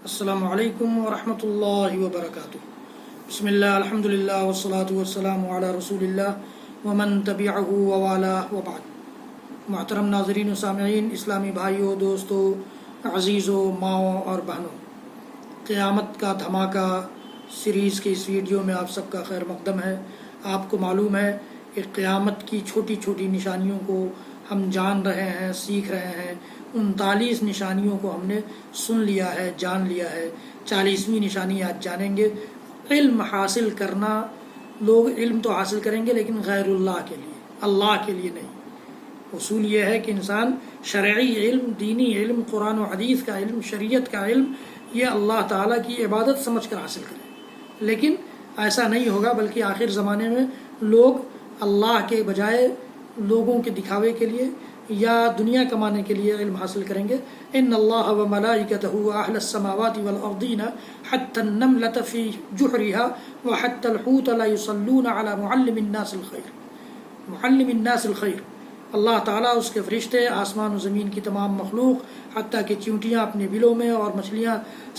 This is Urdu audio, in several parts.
السلام علیکم ورحمۃ اللہ وبرکاتہ۔ بسم اللہ الحمدللہ والصلاة والسلام علی رسول اللہ ومن تبعہ ووالاه وبعد۔ محترم ناظرین و سامعین، اسلامی بھائیوں، دوستوں، عزیزوں، ماؤں اور بہنوں، قیامت کا دھماکہ سیریز کی اس ویڈیو میں آپ سب کا خیر مقدم ہے۔ آپ کو معلوم ہے کہ قیامت کی چھوٹی چھوٹی نشانیوں کو ہم جان رہے ہیں، سیکھ رہے ہیں۔ 39 نشانیوں کو ہم نے سن لیا ہے، جان لیا ہے۔ 40ویں نشانی آج جانیں گے۔ علم حاصل کرنا، لوگ علم تو حاصل کریں گے لیکن غیر اللہ کے لیے، اللہ کے لیے نہیں۔ اصول یہ ہے کہ انسان شرعی علم، دینی علم، قرآن و حدیث کا علم، شریعت کا علم، یہ اللہ تعالیٰ کی عبادت سمجھ کر حاصل کرے۔ لیکن ایسا نہیں ہوگا، بلکہ آخر زمانے میں لوگ اللہ کے بجائے لوگوں کے دکھاوے کے لیے یا دنیا کمانے کے لیے علم حاصل کریں گے۔ ان اللہ و ملائکتہ اہل السماوات والارضین حتی النملۃ فی جحرها وحتی الحوت لا یصلون علی معلم الناس الخیر۔ معلم الناس الخیر، اللہ تعالیٰ، اس کے فرشتے، آسمان و زمین کی تمام مخلوق، حتیٰ کہ چیونٹیاں اپنے بلوں میں اور مچھلیاں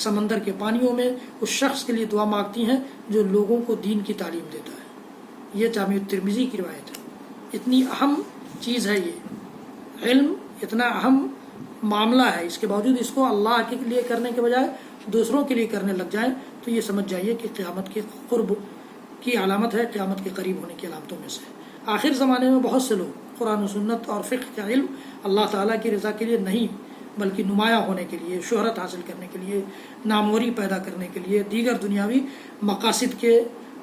سمندر کے پانیوں میں اس شخص کے لیے دعا مانگتی ہیں جو لوگوں کو دین کی تعلیم دیتا ہے۔ یہ جامع ترمذی کی روایت ہے۔ اتنی اہم چیز ہے یہ علم، اتنا اہم معاملہ ہے، اس کے باوجود اس کو اللہ کے لیے کرنے کے بجائے دوسروں کے لیے کرنے لگ جائیں تو یہ سمجھ جائیے کہ قیامت کے قرب کی علامت ہے، قیامت کے قریب ہونے کی علامتوں میں سے۔ آخر زمانے میں بہت سے لوگ قرآن و سنت اور فقہ کا علم اللہ تعالیٰ کی رضا کے لیے نہیں، بلکہ نمایاں ہونے کے لیے، شہرت حاصل کرنے کے لیے، ناموری پیدا کرنے کے لیے، دیگر دنیاوی مقاصد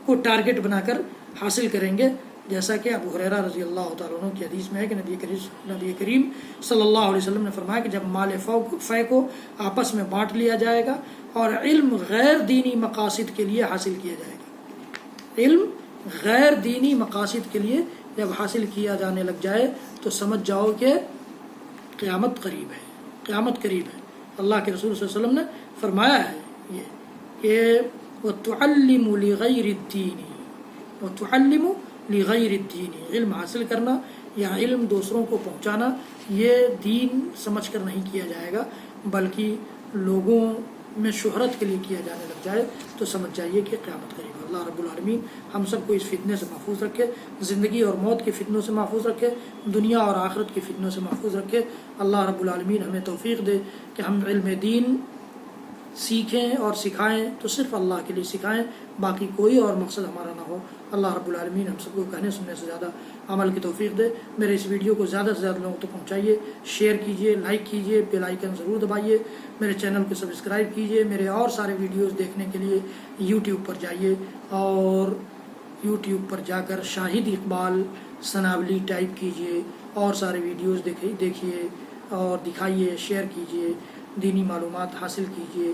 کو ٹارگٹ بنا کر حاصل کریں گے۔ جیسا کہ ابو ہریرہ رضی اللہ تعالیٰ عنہ کی حدیث میں ہے کہ نبی کریم صلی اللہ علیہ وسلم نے فرمایا کہ جب مال فے کو آپس میں بانٹ لیا جائے گا اور علم غیر دینی مقاصد کے لیے حاصل کیا جائے گا، علم غیر دینی مقاصد کے لیے جب حاصل کیا جانے لگ جائے تو سمجھ جاؤ کہ قیامت قریب ہے، قیامت قریب ہے۔ اللہ کے رسول صلی اللہ علیہ وسلم نے فرمایا ہے یہ کہ وَتُعَلِّمُ لِغَيْرِ الدِّينِ وَتُعَلِّمُ لغیر الدین، علم حاصل کرنا یا علم دوسروں کو پہنچانا یہ دین سمجھ کر نہیں کیا جائے گا، بلکہ لوگوں میں شہرت کے لیے کیا جانے لگ جائے تو سمجھ جائیے کہ قیامت قریب ہے۔ اللہ رب العالمین ہم سب کو اس فتنے سے محفوظ رکھے، زندگی اور موت کے فتنوں سے محفوظ رکھے، دنیا اور آخرت کے فتنوں سے محفوظ رکھے۔ اللہ رب العالمین ہمیں توفیق دے کہ ہم علم دین سیکھیں اور سکھائیں تو صرف اللہ کے لیے سکھائیں، باقی کوئی اور مقصد ہمارا نہ ہو۔ اللہ رب العالمین ہم سب کو کہنے سننے سے زیادہ عمل کی توفیق دے۔ میرے اس ویڈیو کو زیادہ سے زیادہ لوگوں تک پہنچائیے، شیئر کیجیے، لائک کیجیے، بیل آئیکن ضرور دبائیے، میرے چینل کو سبسکرائب کیجیے۔ میرے اور سارے ویڈیوز دیکھنے کے لیے یوٹیوب پر جائیے اور یوٹیوب پر جا کر شاہد اقبال ثناولی ٹائپ کیجیے اور سارے ویڈیوز دیکھیے اور دکھائیے، شیئر کیجیے، دینی معلومات حاصل کیجیے۔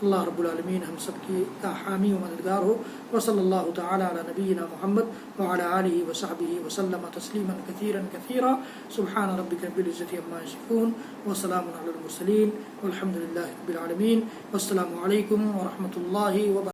اللہ رب العالمین ہم سب کی کا حامی و مددگار ہو۔ وصلی اللہ تعالی علی نبینا محمد وعلی آلہ وصحبہ وسلم تسلیما کثیرا کثیرا۔ سبحان ربک رب العزۃ عما یصفون وسلام علی المرسلین والحمد للہ رب العالمین۔ والسلام علیکم ورحمۃ اللہ وبرکاتہ۔